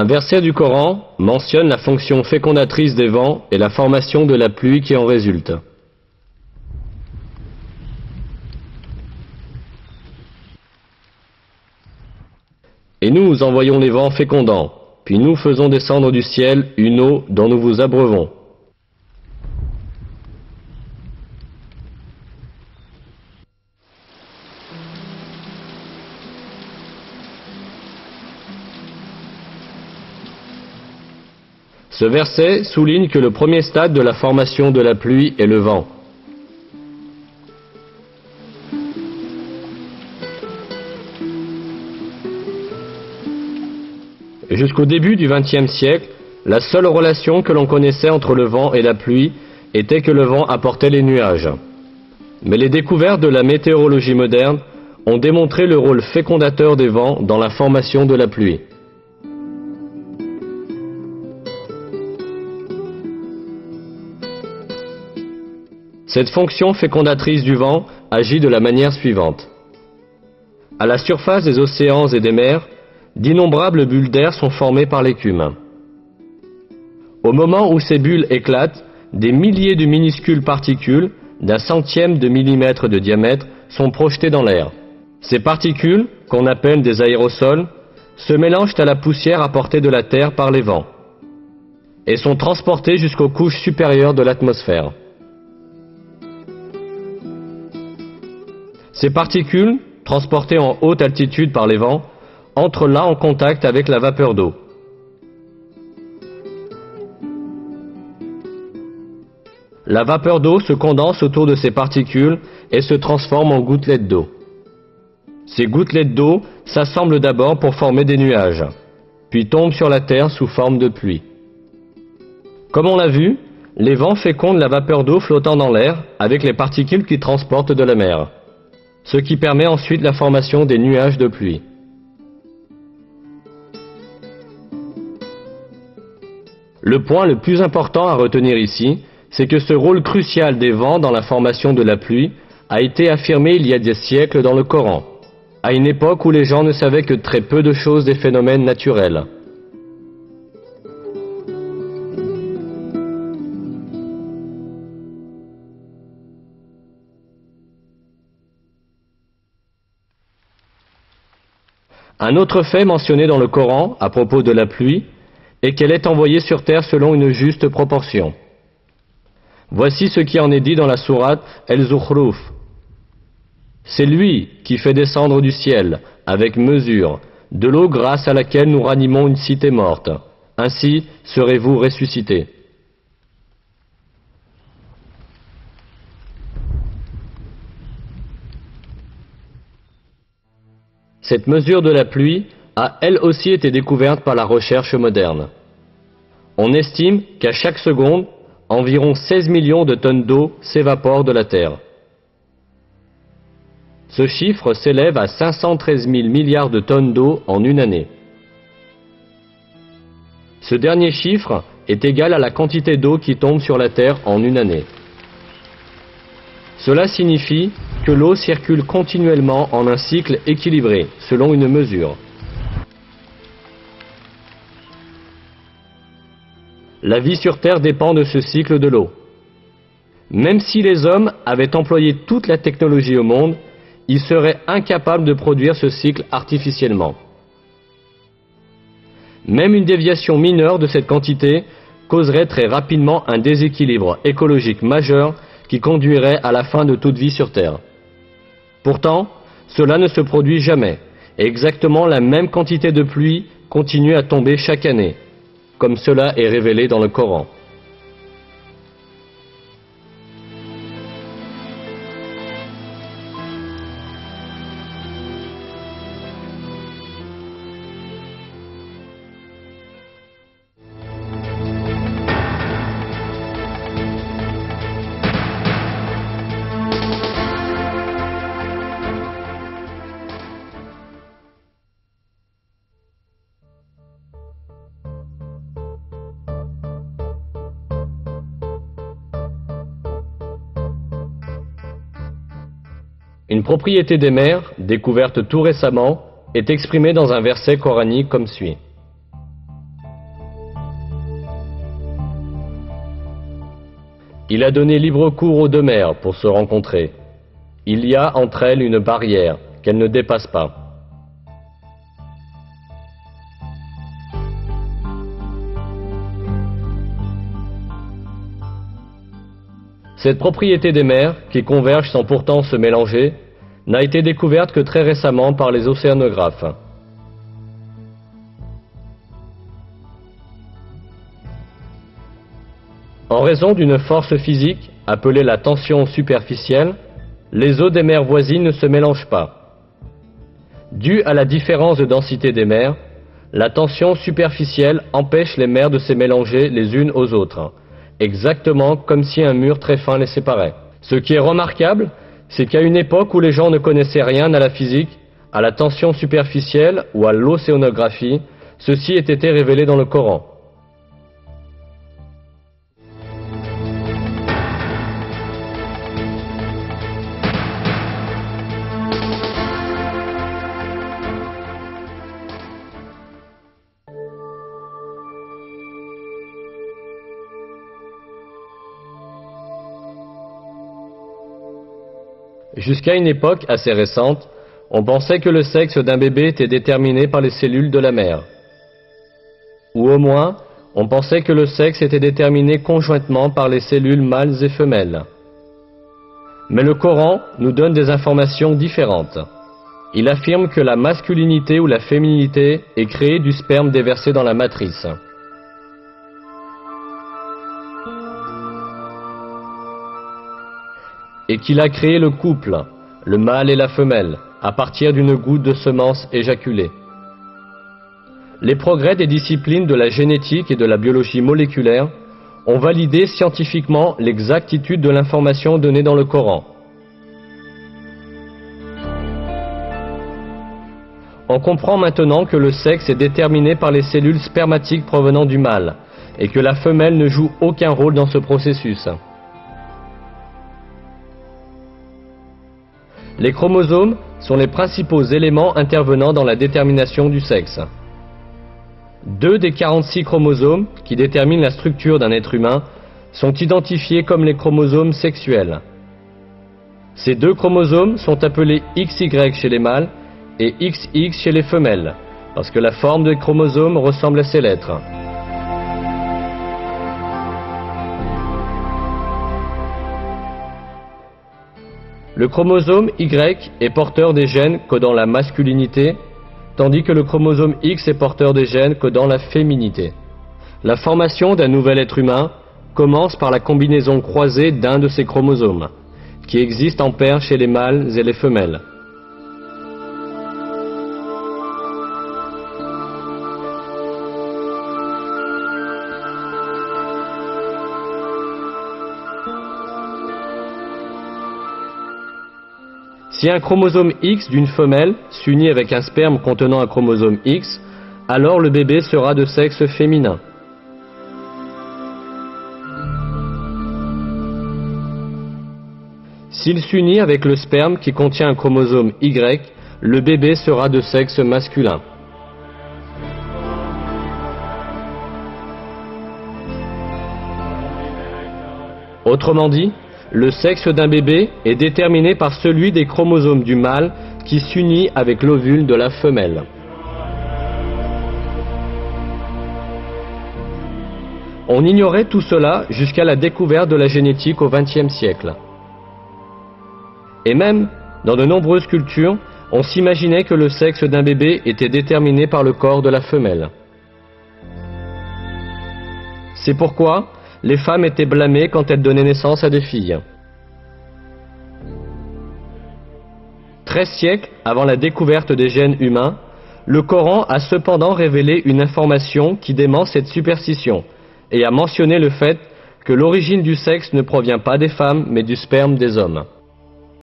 Un verset du Coran mentionne la fonction fécondatrice des vents et la formation de la pluie qui en résulte. Et nous envoyons les vents fécondants, puis nous faisons descendre du ciel une eau dont nous vous abreuvons. Ce verset souligne que le premier stade de la formation de la pluie est le vent. Jusqu'au début du XXe siècle, la seule relation que l'on connaissait entre le vent et la pluie était que le vent apportait les nuages. Mais les découvertes de la météorologie moderne ont démontré le rôle fécondateur des vents dans la formation de la pluie. Cette fonction fécondatrice du vent agit de la manière suivante. À la surface des océans et des mers, d'innombrables bulles d'air sont formées par l'écume. Au moment où ces bulles éclatent, des milliers de minuscules particules, d'un centième de millimètre de diamètre, sont projetées dans l'air. Ces particules, qu'on appelle des aérosols, se mélangent à la poussière apportée de la Terre par les vents et sont transportées jusqu'aux couches supérieures de l'atmosphère. Ces particules, transportées en haute altitude par les vents, entrent là en contact avec la vapeur d'eau. La vapeur d'eau se condense autour de ces particules et se transforme en gouttelettes d'eau. Ces gouttelettes d'eau s'assemblent d'abord pour former des nuages, puis tombent sur la terre sous forme de pluie. Comme on l'a vu, les vents fécondent la vapeur d'eau flottant dans l'air avec les particules qu'ils transportent de la mer, ce qui permet ensuite la formation des nuages de pluie. Le point le plus important à retenir ici, c'est que ce rôle crucial des vents dans la formation de la pluie a été affirmé il y a des siècles dans le Coran, à une époque où les gens ne savaient que très peu de choses des phénomènes naturels. Un autre fait mentionné dans le Coran à propos de la pluie est qu'elle est envoyée sur terre selon une juste proportion. Voici ce qui en est dit dans la sourate El-Zukhruf. C'est lui qui fait descendre du ciel, avec mesure, de l'eau grâce à laquelle nous ranimons une cité morte. Ainsi serez-vous ressuscités. Cette mesure de la pluie a elle aussi été découverte par la recherche moderne. On estime qu'à chaque seconde, environ 16 millions de tonnes d'eau s'évaporent de la Terre. Ce chiffre s'élève à 513 000 milliards de tonnes d'eau en une année. Ce dernier chiffre est égal à la quantité d'eau qui tombe sur la Terre en une année. Cela signifie que l'eau circule continuellement en un cycle équilibré, selon une mesure. La vie sur Terre dépend de ce cycle de l'eau. Même si les hommes avaient employé toute la technologie au monde, ils seraient incapables de produire ce cycle artificiellement. Même une déviation mineure de cette quantité causerait très rapidement un déséquilibre écologique majeur qui conduirait à la fin de toute vie sur Terre. Pourtant, cela ne se produit jamais, et exactement la même quantité de pluie continue à tomber chaque année, comme cela est révélé dans le Coran. Une propriété des mers, découverte tout récemment, est exprimée dans un verset coranique comme suit. Il a donné libre cours aux deux mers pour se rencontrer. Il y a entre elles une barrière qu'elles ne dépassent pas. Cette propriété des mers, qui convergent sans pourtant se mélanger, n'a été découverte que très récemment par les océanographes. En raison d'une force physique, appelée la tension superficielle, les eaux des mers voisines ne se mélangent pas. Due à la différence de densité des mers, la tension superficielle empêche les mers de se mélanger les unes aux autres, exactement comme si un mur très fin les séparait. Ce qui est remarquable, c'est qu'à une époque où les gens ne connaissaient rien à la physique, à la tension superficielle ou à l'océanographie, ceci ait été révélé dans le Coran. Jusqu'à une époque assez récente, on pensait que le sexe d'un bébé était déterminé par les cellules de la mère. Ou au moins, on pensait que le sexe était déterminé conjointement par les cellules mâles et femelles. Mais le Coran nous donne des informations différentes. Il affirme que la masculinité ou la féminité est créée du sperme déversé dans la matrice. Et qu'il a créé le couple, le mâle et la femelle, à partir d'une goutte de semence éjaculée. Les progrès des disciplines de la génétique et de la biologie moléculaire ont validé scientifiquement l'exactitude de l'information donnée dans le Coran. On comprend maintenant que le sexe est déterminé par les cellules spermatiques provenant du mâle, et que la femelle ne joue aucun rôle dans ce processus. Les chromosomes sont les principaux éléments intervenant dans la détermination du sexe. 2 des 46 chromosomes qui déterminent la structure d'un être humain sont identifiés comme les chromosomes sexuels. Ces 2 chromosomes sont appelés XY chez les mâles et XX chez les femelles, parce que la forme des chromosomes ressemble à ces lettres. Le chromosome Y est porteur des gènes codant la masculinité, tandis que le chromosome X est porteur des gènes codant la féminité. La formation d'un nouvel être humain commence par la combinaison croisée d'un de ces chromosomes, qui existe en paire chez les mâles et les femelles. Si un chromosome X d'une femelle s'unit avec un sperme contenant un chromosome X, alors le bébé sera de sexe féminin. S'il s'unit avec le sperme qui contient un chromosome Y, le bébé sera de sexe masculin. Autrement dit, le sexe d'un bébé est déterminé par celui des chromosomes du mâle qui s'unit avec l'ovule de la femelle. On ignorait tout cela jusqu'à la découverte de la génétique au XXe siècle. Et même, dans de nombreuses cultures, on s'imaginait que le sexe d'un bébé était déterminé par le corps de la femelle. C'est pourquoi les femmes étaient blâmées quand elles donnaient naissance à des filles. 13 siècles avant la découverte des gènes humains, le Coran a cependant révélé une information qui dément cette superstition et a mentionné le fait que l'origine du sexe ne provient pas des femmes mais du sperme des hommes.